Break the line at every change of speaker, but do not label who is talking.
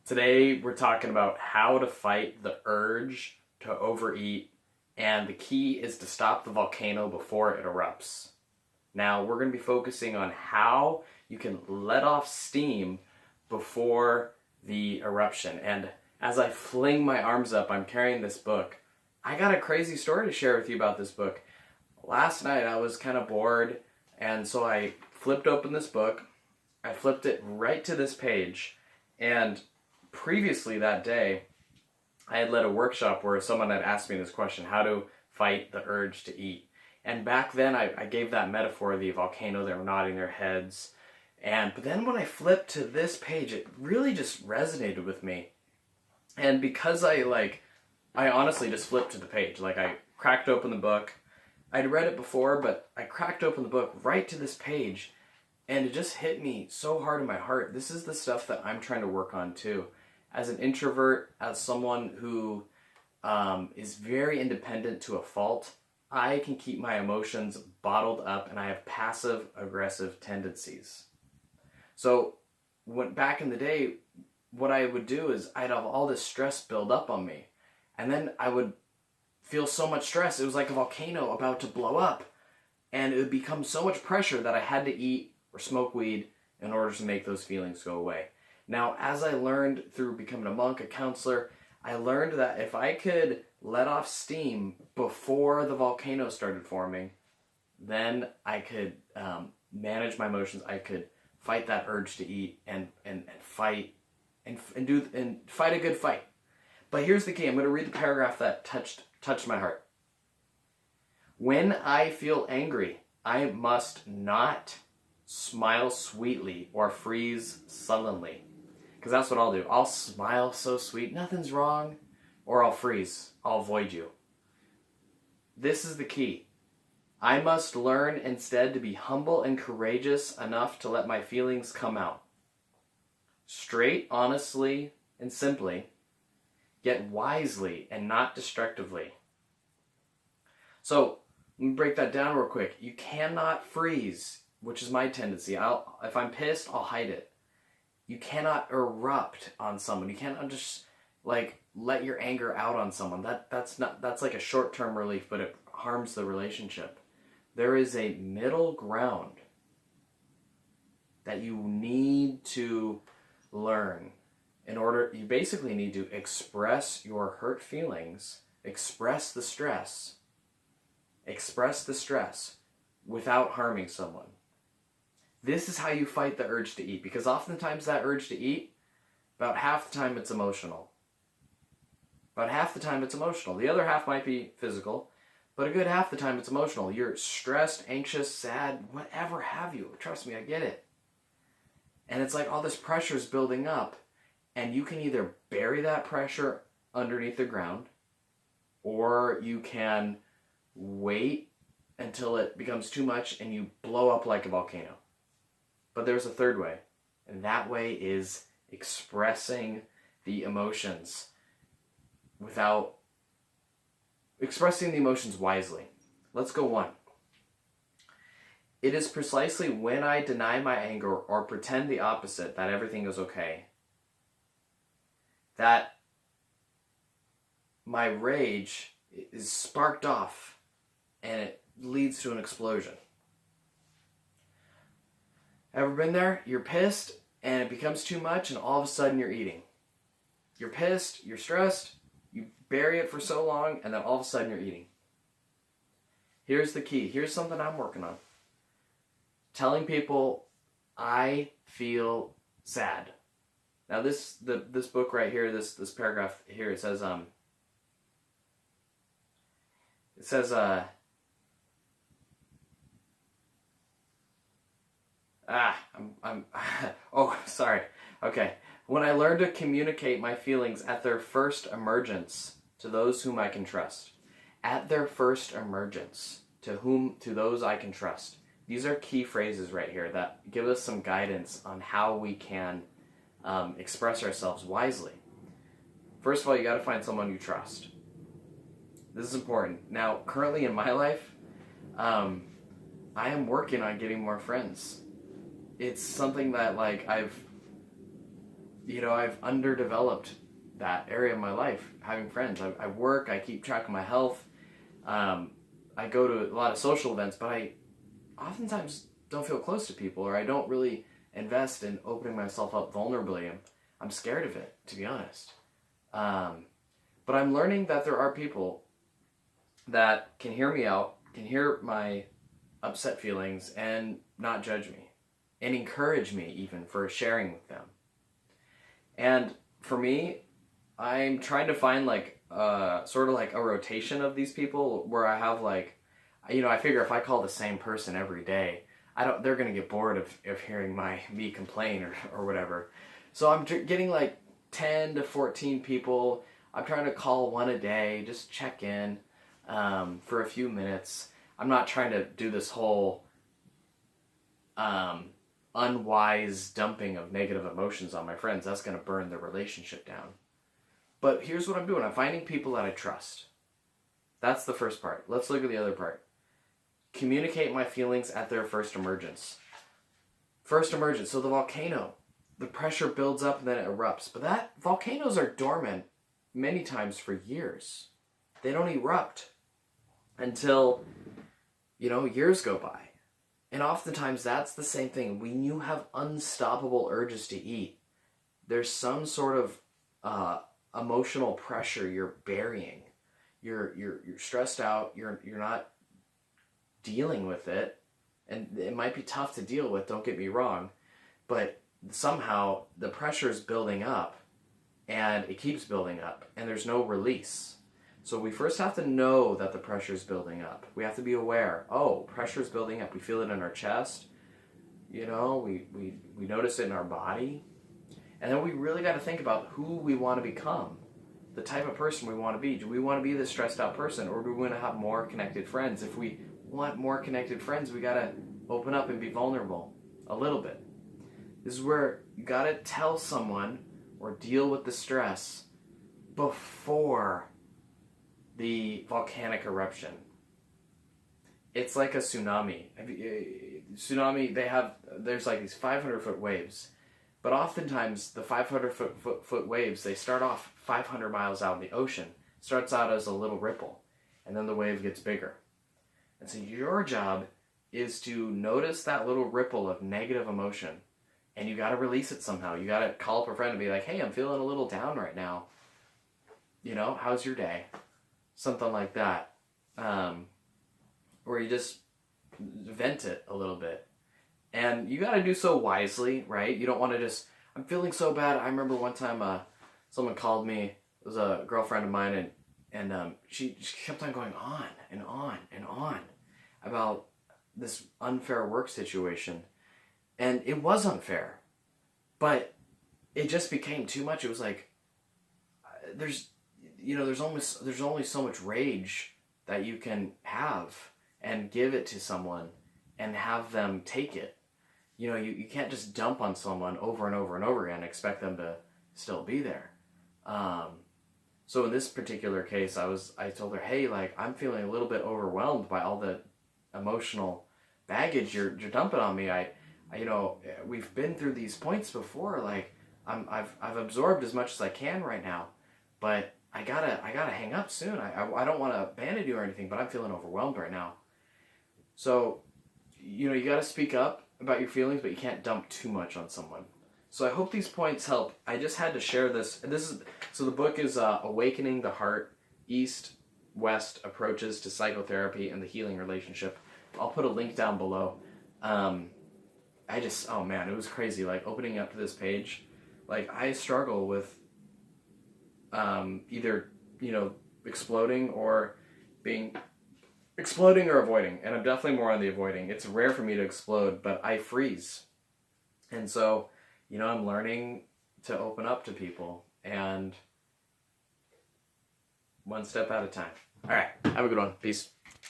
Today we're talking about how to fight the urge to overeat, and the key is to stop the volcano before it erupts. Now we're going to be focusing on how you can let off steam before the eruption. And as I fling my arms up, I'm carrying this book. I got a crazy story to share with you about this book. Last night I was kind of bored, and so I flipped open this book. I flipped it right to this page, and previously that day, I had led a workshop where someone had asked me this question: how to fight the urge to eat. And back then I gave that metaphor of the volcano. They were nodding their heads. But then when I flipped to this page, it really just resonated with me. And because I honestly just flipped to the page. Like, I cracked open the book. I'd read it before, but I cracked open the book right to this page, and it just hit me so hard in my heart. This is the stuff that I'm trying to work on too. As an introvert, as someone who is very independent to a fault, I can keep my emotions bottled up, and I have passive aggressive tendencies. So back in the day, what I would do is I'd have all this stress build up on me, and then I would feel so much stress. It was like a volcano about to blow up, and it would become so much pressure that I had to eat or smoke weed in order to make those feelings go away. Now, as I learned through becoming a monk, a counselor, I learned that if I could let off steam before the volcano started forming, then I could manage my emotions. I could fight that urge to eat and fight and fight a good fight. But here's the key. I'm going to read the paragraph that touched my heart. When I feel angry, I must not smile sweetly or freeze sullenly. Because that's what I'll do. I'll smile so sweet, nothing's wrong, or I'll freeze. I'll avoid you. This is the key. I must learn instead to be humble and courageous enough to let my feelings come out. Straight, honestly, and simply, yet wisely and not destructively. So, let me break that down real quick. You cannot freeze, which is my tendency. If I'm pissed, I'll hide it. You cannot erupt on someone. You cannot just let your anger out on someone. That's like a short-term relief, but it harms the relationship. There is a middle ground that you need to learn. You basically need to express your hurt feelings, express the stress without harming someone. This is how you fight the urge to eat, because oftentimes that urge to eat, about half the time it's emotional. The other half might be physical, but a good half the time it's emotional. You're stressed, anxious, sad, whatever have you. Trust me, I get it. And it's like all this pressure is building up, and you can either bury that pressure underneath the ground, or you can wait until it becomes too much and you blow up like a volcano. But there's a third way, and that way is expressing the emotions wisely. Let's go one. It is precisely when I deny my anger or pretend the opposite, that everything is okay, that my rage is sparked off and it leads to an explosion. Ever been there? You're pissed and it becomes too much, and all of a sudden you're eating. You're pissed, you're stressed, you bury it for so long, and then all of a sudden you're eating. Here's the key. Here's something I'm working on. Telling people I feel sad. Now this book right here, this paragraph here, it says oh, sorry. Okay. When I learn to communicate my feelings at their first emergence to those whom I can trust. At their first emergence to those I can trust. These are key phrases right here that give us some guidance on how we can express ourselves wisely. First of all, you got to find someone you trust. This is important. Now, currently in my life, I am working on getting more friends. It's something that I've underdeveloped that area of my life, having friends. I work, I keep track of my health. I go to a lot of social events, but I oftentimes don't feel close to people, or I don't really invest in opening myself up vulnerably. I'm scared of it, to be honest. But I'm learning that there are people that can hear me out, can hear my upset feelings, and not judge me, and encourage me even for sharing with them. And for me, I'm trying to find like sort of like a rotation of these people where I have like, I figure if I call the same person every day, they're gonna get bored of hearing me complain or whatever. So I'm getting like 10 to 14 people. I'm trying to call one a day, just check in for a few minutes. I'm not trying to do this whole unwise dumping of negative emotions on my friends. That's going to burn the relationship down. But here's what I'm doing. I'm finding people that I trust. That's the first part. Let's look at the other part. Communicate my feelings at their first emergence. First emergence. So the volcano, the pressure builds up and then it erupts. But volcanoes are dormant many times for years. They don't erupt until, years go by. And oftentimes that's the same thing. When you have unstoppable urges to eat, there's some sort of emotional pressure you're burying. You're stressed out. You're not dealing with it, and it might be tough to deal with. Don't get me wrong, but somehow the pressure is building up, and it keeps building up, and there's no release. So we first have to know that the pressure is building up. We have to be aware. Oh, pressure is building up. We feel it in our chest. We notice it in our body. And then we really got to think about who we want to become. The type of person we want to be. Do we want to be this stressed out person, or do we want to have more connected friends? If we want more connected friends, we got to open up and be vulnerable a little bit. This is where you got to tell someone or deal with the stress before the volcanic eruption. It's like a tsunami. There's like these 500-foot waves, but oftentimes the 500-foot waves, they start off 500 miles out in the ocean. Starts out as a little ripple, and then the wave gets bigger. And so your job is to notice that little ripple of negative emotion, and you got to release it somehow. You got to call up a friend and be like, hey, I'm feeling a little down right now. How's your day? Something like that. Where you just vent it a little bit. And you got to do so wisely, right? You don't want to just, I'm feeling so bad. I remember one time someone called me. It was a girlfriend of mine, and she kept on going on and on and on about this unfair work situation. And it was unfair. But it just became too much. It was like, there's only so much rage that you can have and give it to someone and have them take it. You can't just dump on someone over and over and over again and expect them to still be there. So in this particular case, I told her, hey, like, I'm feeling a little bit overwhelmed by all the emotional baggage you're dumping on me. We've been through these points before. Like, I've absorbed as much as I can right now, but I gotta hang up soon. I don't want to abandon you or anything, but I'm feeling overwhelmed right now. So, you gotta speak up about your feelings, but you can't dump too much on someone. So I hope these points help. I just had to share this. So the book is Awakening the Heart, East-West Approaches to Psychotherapy and the Healing Relationship. I'll put a link down below. Oh man, it was crazy. Like, opening up to this page, like, I struggle with either, exploding or avoiding. And I'm definitely more on the avoiding. It's rare for me to explode, but I freeze. And so, I'm learning to open up to people, and one step at a time. All right. Have a good one. Peace.